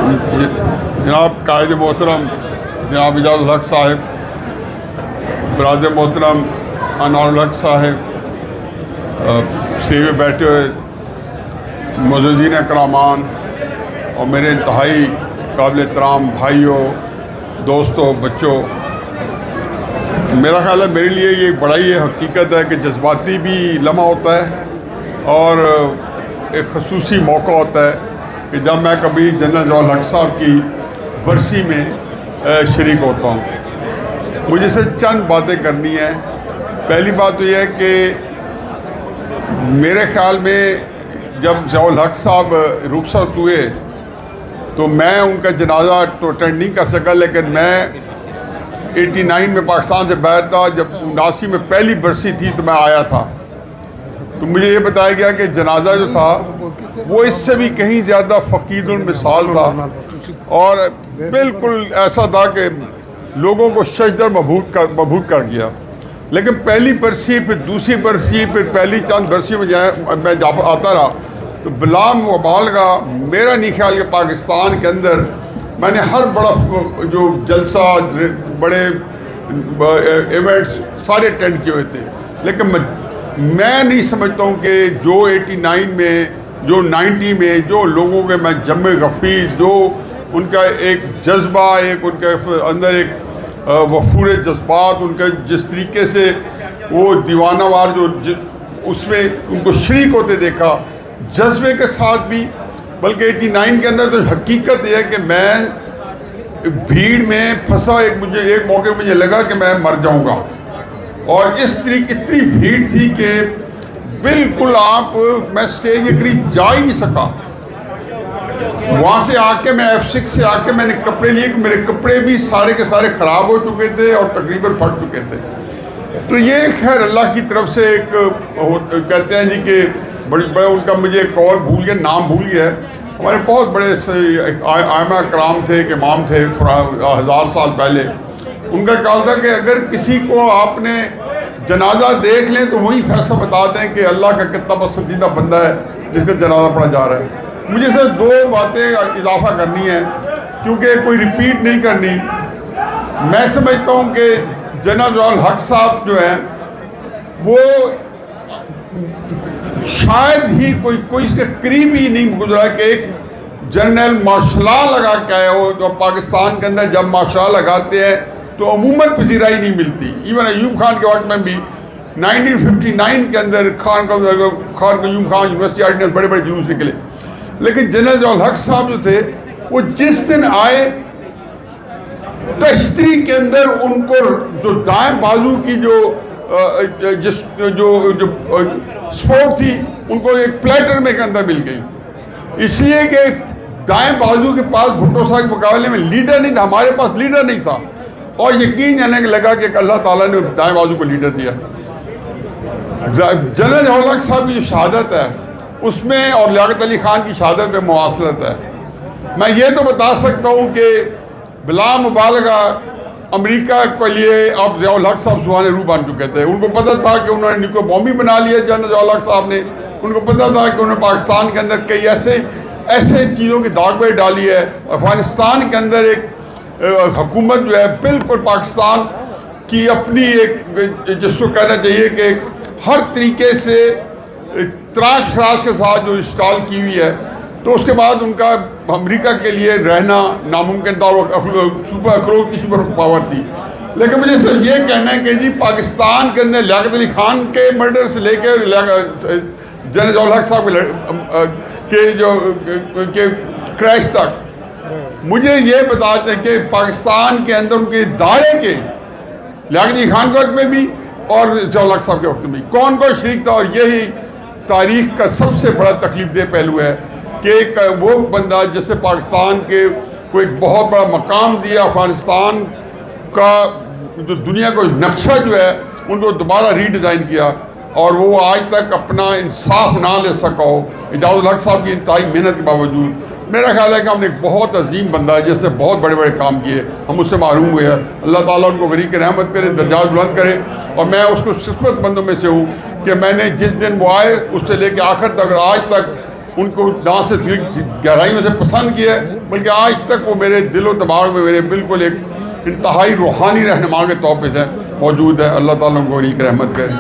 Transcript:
جناب قائد محترم جناب اعجاز الحق صاحب، برادر محترم انوار الحق صاحب، اسٹیج پہ بیٹھے ہوئے معززین اکرامان اور میرے انتہائی قابل احترام بھائیوں، دوستوں، بچوں، میرا خیال ہے میرے لیے یہ بڑا ہی حقیقت ہے کہ جذباتی بھی لمحہ ہوتا ہے اور ایک خصوصی موقع ہوتا ہے کہ جب میں کبھی جنرل ضیاء الحق صاحب کی برسی میں شریک ہوتا ہوں۔ مجھے سے چند باتیں کرنی ہیں۔ پہلی بات تو یہ ہے کہ میرے خیال میں جب ضیاء الحق صاحب رخصت ہوئے تو میں ان کا جنازہ تو اٹینڈ نہیں کر سکا، لیکن میں 89 میں پاکستان سے باہر تھا، جب 79 میں پہلی برسی تھی تو میں آیا تھا۔ تو مجھے یہ بتایا گیا کہ جنازہ جو تھا وہ اس سے بھی کہیں زیادہ فقید المثال تھا اور بالکل ایسا تھا کہ لوگوں کو شجدر مبہوت کر گیا۔ لیکن پہلی برسی، پھر دوسری برسی، پھر پہلی چند برسی میں جب آتا رہا تو بلا مبالغہ میرا نہیں خیال کہ پاکستان کے اندر میں نے ہر بڑا جو جلسہ، بڑے ایونٹس سارے اٹینڈ کیے ہوئے تھے، لیکن میں نہیں سمجھتا ہوں کہ جو 89 میں، جو 90 میں جو لوگوں کے میں جمع غفیر، جو ان کا ایک جذبہ، ایک ان کے اندر ایک وفور جذبات، ان کا جس طریقے سے وہ دیوانہ وار جو اس میں ان کو شریک ہوتے دیکھا جذبے کے ساتھ بھی، بلکہ 89 کے اندر تو حقیقت یہ ہے کہ میں بھیڑ میں پھنسا، ایک موقع مجھے لگا کہ میں مر جاؤں گا، اور اس طریقے اتنی بھیڑ تھی کہ بالکل میں اسٹیج کے قریب جا ہی نہیں سکا۔ وہاں سے آ کے میں F6 سے آ کے میں نے کپڑے لیے کہ میرے کپڑے بھی سارے کے سارے خراب ہو چکے تھے اور تقریباً پھٹ چکے تھے۔ تو یہ خیر اللہ کی طرف سے ایک کہتے ہیں جی کہ بڑے ان کا مجھے ایک اور بھول گیا، نام بھول گیا ہے، ہمارے بہت بڑے ائمہ اکرام تھے، ایک امام تھے 1000 سال پہلے، ان کا کہا تھا کہ اگر کسی کو آپ نے جنازہ دیکھ لیں تو وہی فیصلہ بتا دیں کہ اللہ کا کتنا پسندیدہ بندہ ہے جس کا جنازہ پڑھا جا رہا ہے۔ مجھے سے دو باتیں اضافہ کرنی ہیں کیونکہ کوئی ریپیٹ نہیں کرنی۔ میں سمجھتا ہوں کہ جنرل ضیاء الحق صاحب جو ہیں وہ شاید ہی کوئی اس کے قریب ہی نہیں گزرا کہ ایک جنرل مارشل لا لگا کے آئے ہو، جو پاکستان کے اندر جب مارشل لا لگاتے ہیں تو عموماً پذیرائی نہیں ملتی۔ ایون ایوب خان کے وقت میں بھی 1959 کے اندر خان ایوب خان یونیورسٹی آرڈیننس بڑے بڑے جلوس نکلے، لیکن جنرل ضیاء الحق صاحب جو تھے وہ جس دن آئے تشتری کے اندر ان کو جو دائیں بازو کی جو سپورٹ تھی ان کو ایک پلیٹر میں کے اندر مل گئی، اس لیے کہ دائیں بازو کے پاس بھٹو صاحب کے مقابلے میں لیڈر نہیں تھا، ہمارے پاس لیڈر نہیں تھا، اور یقین جانے کے لگا کہ اللہ تعالیٰ نے دائیں بازو کو لیڈر دیا۔ جنرل ضیاء الحق صاحب کی جو شہادت ہے اس میں اور لیاقت علی خان کی شہادت میں مواصلت ہے۔ میں یہ تو بتا سکتا ہوں کہ بلا مبالغہ امریکہ کے لیے اب ضیاء الحق صاحب زبان روح بن چکے تھے۔ ان کو پتہ تھا کہ انہوں نے نیوکلیئر بم بھی بنا لیا جنرل ضیاء الحق صاحب نے، ان کو پتہ تھا کہ انہوں نے پاکستان کے اندر کئی ایسے چیزوں کی داغ بھیٹ ڈالی ہے۔ افغانستان کے اندر ایک حکومت جو ہے بالکل پاکستان کی اپنی ایک جس کو کہنا چاہیے کہ ہر طریقے سے تراش خراش کے ساتھ جو انسٹال کی ہوئی ہے، تو اس کے بعد ان کا امریکہ کے لیے رہنا ناممکن تھا، اخروت کی سپر پاور تھی۔ لیکن مجھے صرف یہ کہنا ہے کہ جی پاکستان کے اندر لیاقت علی خان کے مرڈر سے لے کے جنرل ضیاء الحق صاحب کے جو کریش تک مجھے یہ بتاتے ہیں کہ پاکستان کے اندر ان کے دائرے کے لیاقت علی خان کے وقت میں بھی اور ضیاء الحق صاحب کے وقت میں بھی کون شریک تھا، اور یہی تاریخ کا سب سے بڑا تکلیف دہ پہلو ہے کہ ایک وہ بندہ جس سے پاکستان کے کو ایک بہت بڑا مقام دیا، افغانستان کا جو دنیا کو نقشہ جو ہے ان کو دوبارہ ری ڈیزائن کیا، اور وہ آج تک اپنا انصاف نہ لے سکا ہو اعجاز الحق صاحب کی انتہائی محنت کے باوجود۔ میرا خیال ہے کہ ہم نے ایک بہت عظیم بندہ ہے جس سے بہت بڑے بڑے کام کیے، ہم اس سے محروم ہوئے ہیں۔ اللہ تعالیٰ ان کو غریق رحمت کرے، درجات بلند کرے، اور میں اس کو قسمت مندوں میں سے ہوں کہ میں نے جس دن وہ آئے اس سے لے کے آخر تک آج تک ان کو نہ صرف گہرائیوں سے پسند کیا ہے بلکہ آج تک وہ میرے دل و دماغ میں میرے بالکل ایک انتہائی روحانی رہنما کے طور پہ موجود ہے. اللہ تعالیٰ ان کو انہیں کی رحمت کرے.